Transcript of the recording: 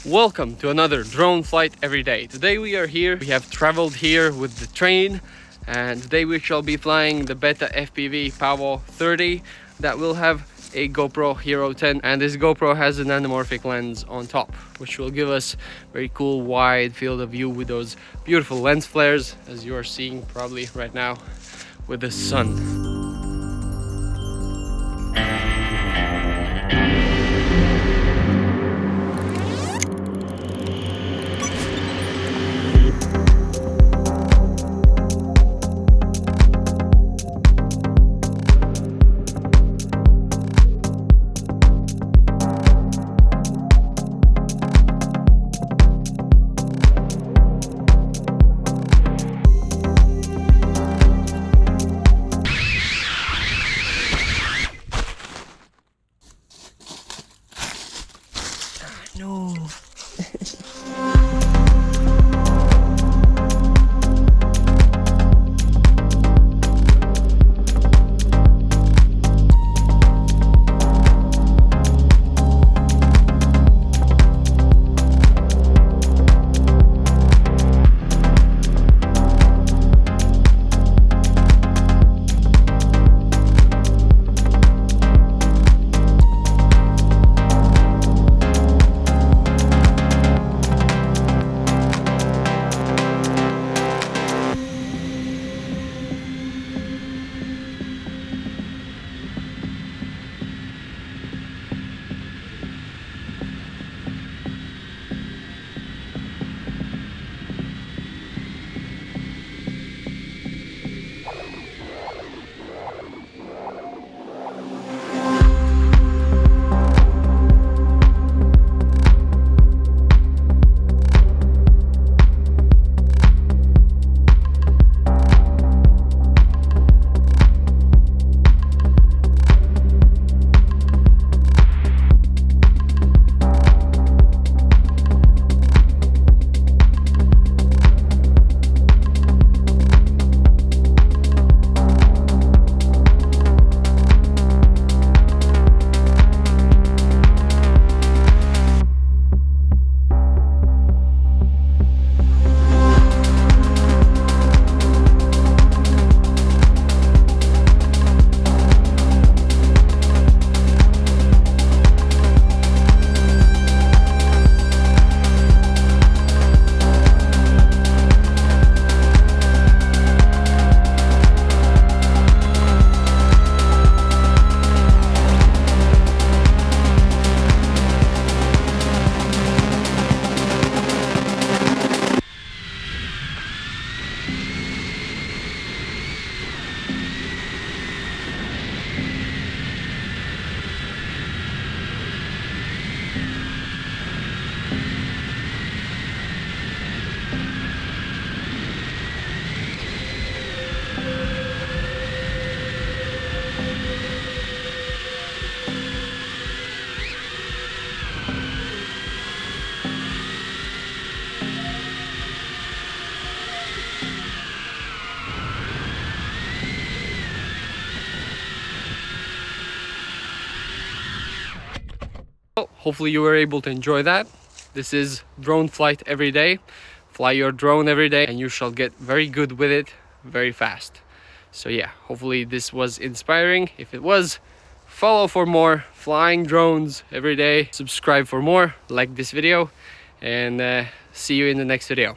Welcome to another drone flight every day. Today we are here. We have traveled here with the train, and today we shall be flying the BetaFPV Pavo30 that will have a GoPro Hero 10, and this GoPro has an anamorphic lens on top, which will give us very cool wide field of view with those beautiful lens flares, as you are seeing probably right now with the sun. No. Well, hopefully you were able to enjoy that. This is drone flight every day. Fly your drone every day and you shall get very good with it very fast. So yeah, hopefully this was inspiring. If it was, follow for more flying drones every day. Subscribe for more, like this video, and see you in the next video.